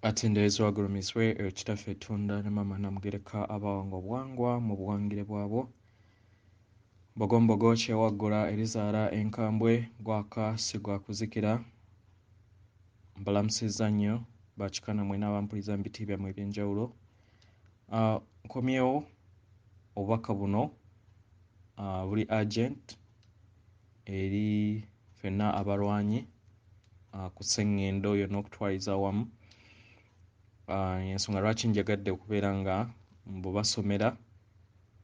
Atenderezwa agulumiswe ekitaffe ettunda ne mama namugereka abawanga obwangwa mu buwangire bwabwo bogombogo kyewaggula erizaala enkambwe gwaka si gwa kuzikira mbalamusizza nnyo bakikana mwena abampuliza mu biti byammwe eby'enjawulo. Nkomyewo obubaka buno buli urgent eri ffenna abalwanyi ku sseŋŋendo yonna okutwaliza awamu. Ensonga lwaki njagadde okubeera nga mbubasomera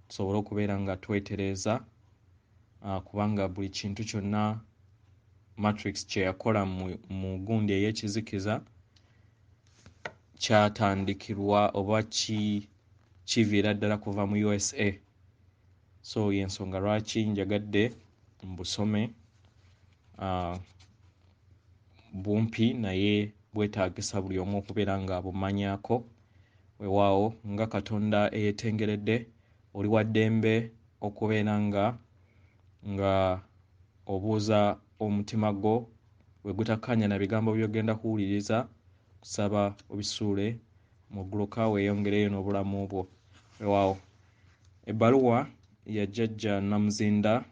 tusobole okubeera nga twetereeza kubanga buli kintu kyonna Matrix kye yakola mu gundi ey'ekizikiza kyatandikirwa oba kiviira ddala kuva mu USA. So y'ensonga lwaki njagadde mbusome bumpi naye bwetaagisa buli omu okubeera nga abumanyaako. Weewaawo nga Katonda eyeetengeredde oli wa ddembe okubeera nga obuuza omutima gwo bwe gutakkanya na bigambo by'ogenda kuwuliriza, kusaba obisuule mu gguluka weeyongereyo n'obulamu bwo. Weewaawo ebbaluwa ya jjajja Namuzinda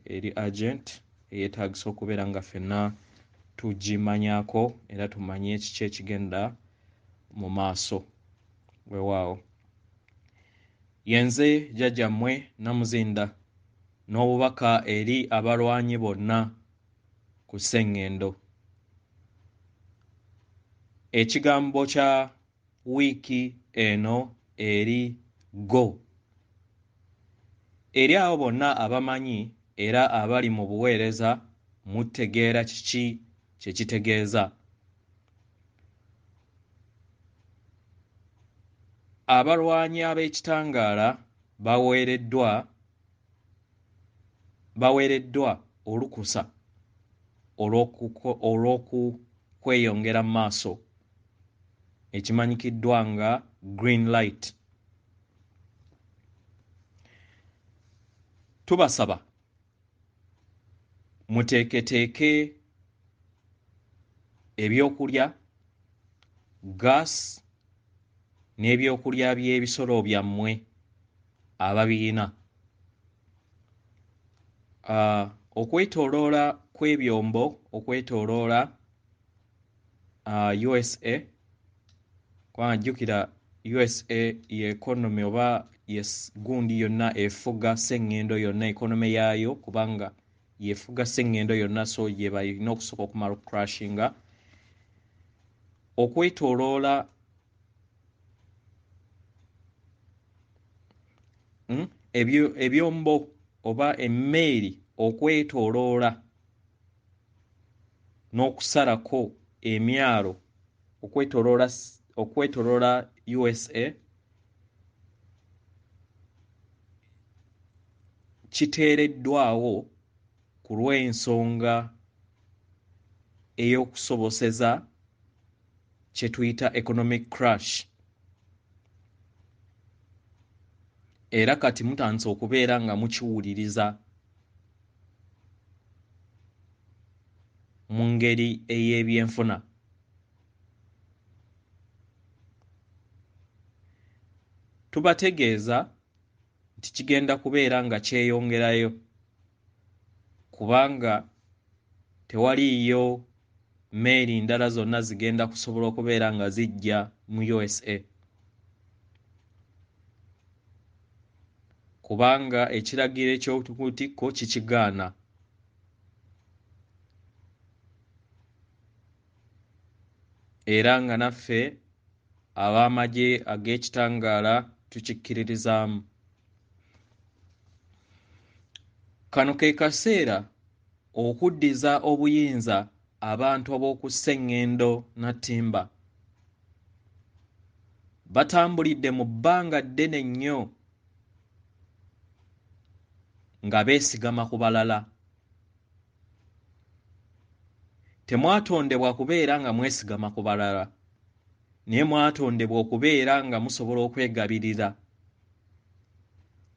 eri agent eyeetaagisa okubeera nga ffenna tugimanyaako era tumanye kiki ekigenda mu maaso. Weewaawo yenze jjajjammwe Namuzinda n'obubaka eri abalwanyi bonna ku sseŋŋendo. Ekigambo kya wiiki eno eri go. Eri abo bonna abamanyi era abali mu buweereza mutegeera kiki kye kitegeeza. Abalwanyi ab'ekitangaala baweereddwa olukusa olw'okweyongera mu maaso ekimanyikiddwa nga green light. Tubasaba muteeketeeke ebyokulya, gaasi n'ebyokulya by'ebisolo byammwe ababiina. Okwetooloola kw'ebyombo okwetooloola USA, kubanga jjukira USA y'ekonomi oba gundi yonna efuga sseŋŋendo yonna ekonome yaayo kubanga yefuga sseŋŋendo yonna, so gye balina okusooka okumala okucrashinga. Okwetooloola ebyombo oba emmeeri okwetooloola n'okusalako emyalo okwetooloola USA kiteereddwawo ku lw'ensonga ey'okusoboseza kye tuyita economic crash. Era kati mutandise okubeera nga mukiwuliriza mu ngeri ey'ebyenfuna. Tubategeeza nti kigenda kubeera nga kyeyongerayo kubanga tewaliiyo mmeeri ndala zonna zigenda kusobola okubeera nga zijja mu USA kubanga ekiragiro eky'obutikko kikigaana. Era nga naffe ab'amagye ag'ekitangaala tukikkiririzaamu. Kano ke kaseera okuddiza obuyinza abantu ab'oku sseŋŋendo nattimba. Batambulidde mu bbanga ddene nnyo nga beesigama ku balala. Temwatondebwa kubeera nga mwesigama ku balala, naye mwatondebwa okubeera nga musobola okwegabirira.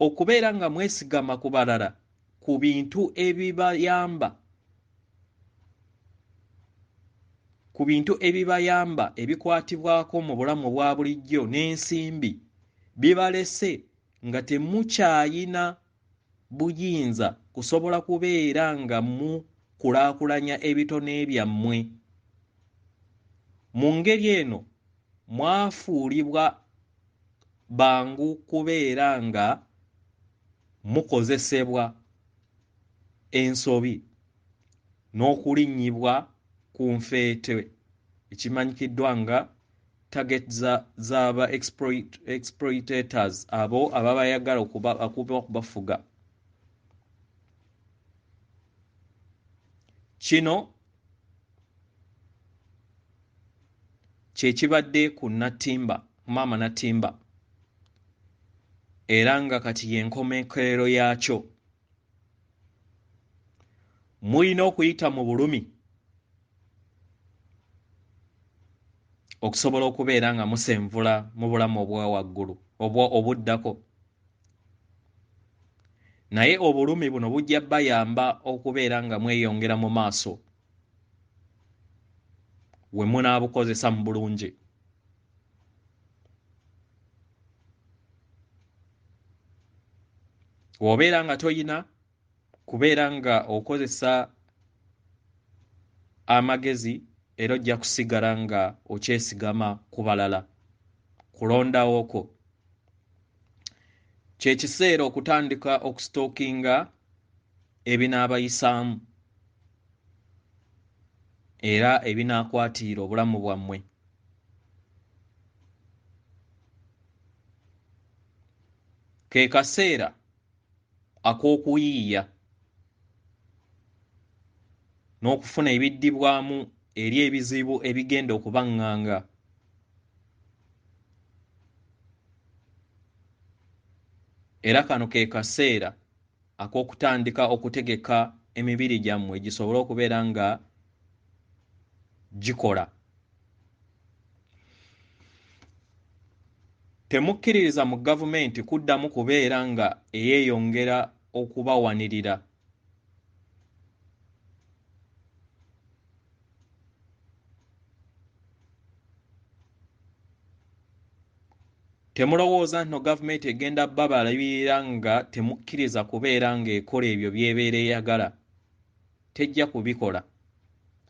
Okubeera nga mwesigama ku balala ku bintu ebibayamba ku bintu ebibayamba ebikwatibwako mu bulamu bwa bulijjo n'ensimbi bibalese nga temukyayina buyinza kusobola kubeera nga mukulaakulanya ebitone byammwe. Mu ngeri eno mwafuulibwa bangu kubeera nga mukozesebwa ensobi n'okulinnyibwa ku nfeete ekimanyikiddwa nga target z'aba exploitators abo ababayagala okubafuga. Kino kye kibadde ku Natimba, Maama Natimba, era nga kati y'enkomekerero yaakyo. Mulina okuyita mu bulumi okusobola okubeera nga musenvula mu bulamu obwa waggulu obuddako, naye obulumi buno bujja bayamba okubeera nga mweyongera mu maaso we munaabukozesa mu bulungi. Bw'obeera nga toyina kubeera nga okozesa amagezi era ojja kusigala nga okyesigama ku balala. Kulondawo kwo kye kiseera okutandika okusitookinga ebinaabayisaamu era ebinaakwatiira obulamu bwammwe. Ke kaseera ak'okuyiiya n'okufuna ebiddibwamu eri ebizibu ebigenda okubaŋŋanga. Era kano ke kaseera ak'okutandika okutegeka emibiri gyammwe gisobole okubeera nga gikola. Temukkiririza mu gavumenti kuddamu kubeera nga eyeeyongera okubawanirira. Temulowooza nno gavumenti egenda babalabirira nga temukkiriza kubeera nga ekola ebyo by'ebeera eyagala. Tejja kubikola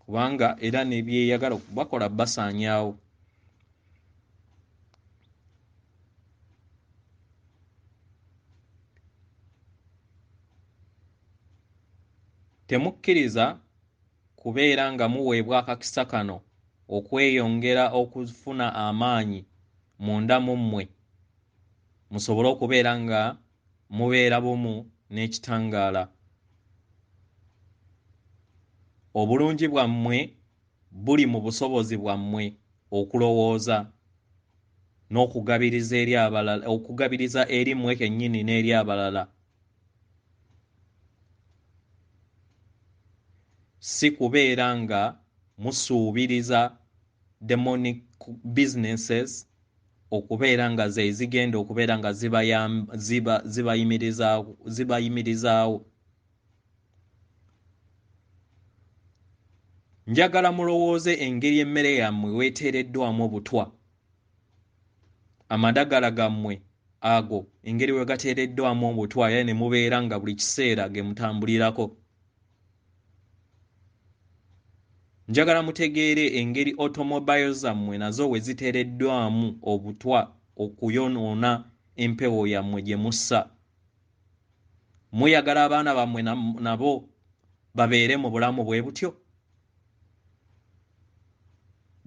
kubanga era ne byeyagala bakola basaanyaawo. Temukkiriza kubeera nga muweebwa akakisa kano okweyongera okufuna amaanyi munda mu mmwe musobole okubeera nga mubeera bumu n'ekitangaala. Obulungi bwammwe buli mu busobozi bwammwe okulowooza n'okugabiriza eri abalala, okugabiriza eri mmwe kennyini n'eri abalala. Si kubeera nga musuubiriza demonic businesses okubeera nga ze zigenda okubeera nga zibayimirizaawo. Njagala mulowooze engeri emmere yammwe weeteereddwamu obutwa, amadagala gammwe ago engeri we gateereddwamu obutwa era ne mubeera nga buli kiseera ge mutambulirako. Njagala mutegeere engeri automobile zammwe nazo we ziteereddwamu obutwa okuyonoona empewo yammwe gye mussa. Muyagala abaana bammwe nabo babeere mu bulamu bwe butyo?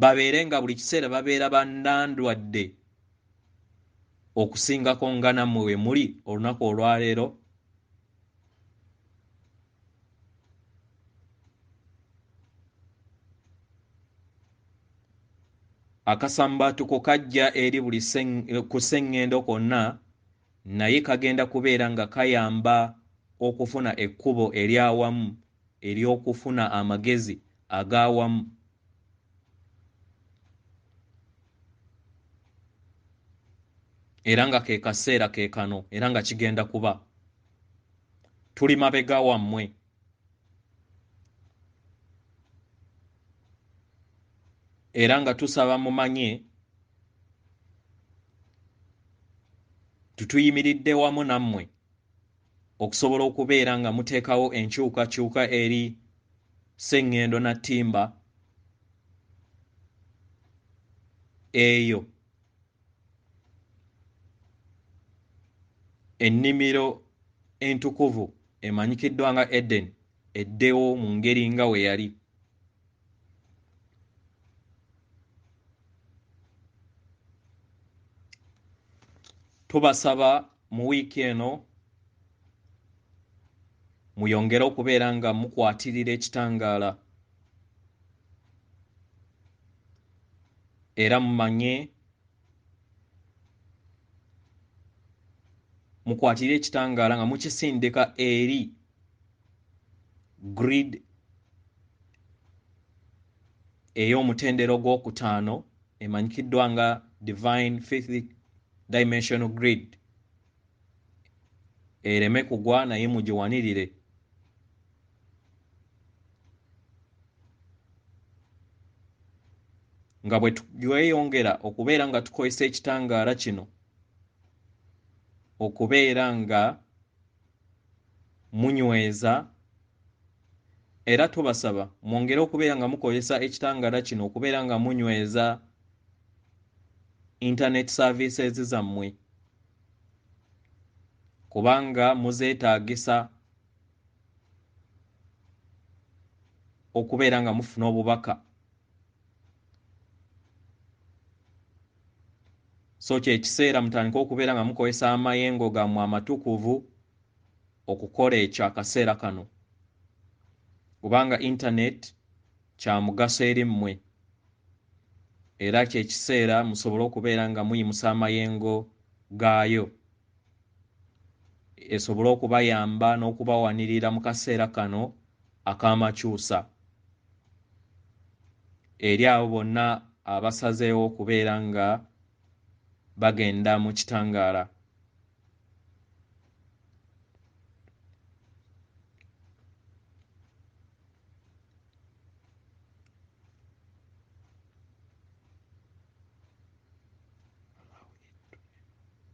Babeere nga buli kiseera babeera bannandwadde okusingako nga nammwe we muli olunaku olwaleero? Akasambaatuko kajja eri buli kuseŋŋendo konna, naye kagenda kubeera nga kayamba okufuna ekkubo eryawamu ery'okufuna amagezi ag'awamu. Era nga ke kaseera ke kano era nga kigenda kuba. Tuli mabega wammwe. era nga tusaba mumanye tutuyimiridde wamu nammwe okusobola okubeera nga muteekawo enkyukakyuka eri Sseŋŋendo na Ttimba eyo ennimiro entukuvu emanyikiddwa nga Eden eddewo mu ngeri nga we yali. Tubasaba mu wiiki eno muyongere okubeera nga mukwatirira ekitangaala era mumanye mukwatirire ekitangaala nga mukisindika eri grid ey'omutendero gw'okutaano emanyikiddwa nga Divine Fifth Dimensional Grid ereme kugwa naye mugiwanirire. Nga bwe tweyongera okubeera nga tukozesa ekitangaala kino okubeera nga munyweza era tubasaba mwongere okubeera nga mukozesa ekitangaala kino okubeera nga munyweza internet services zammwe kubanga muzeetaagisa okubeera nga mufuna obubaka. So kyekiseera mutandike okubeera nga mukozesa amayengo gammwe amatukuvu okukola ekyo akaseera kano kubanga internet kya mugaso eri mmwe era kyekiseera musobole okubeera nga muyimusa amayengo gaayo esobole okubayamba n'okubawanirira mu kaseera kano ak'amakyusa. Eri abo bonna abasazeewo okubeera nga bagenda mu kitangaala.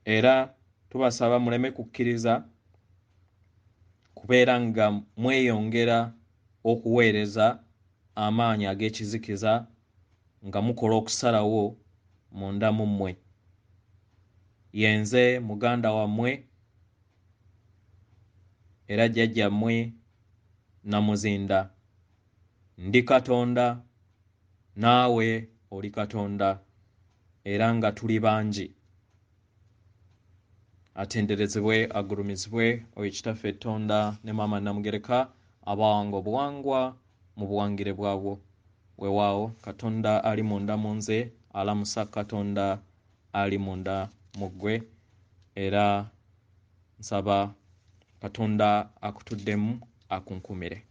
Era tubasaba muleme kukkiriza kubeera nga mweyongera okuweereza amaanyi ag'ekizikiza nga mukola okusalawo munda mu mmwe. Yenze muganda wammwe era jjajjammwe Namuzinda. Ndi Katonda naawe oli Katonda era nga tuli bangi. Atenderezebwe agulumizibwe oyo kitaffe Tonda ne Maama Namugereka abawanga obuwangwa mu buwangire bwabwo. Weewaawo Katonda ali munda mu nze alamusa Katonda ali munda mu ggwe era nsaba Katonda akutuddemu akunkumire.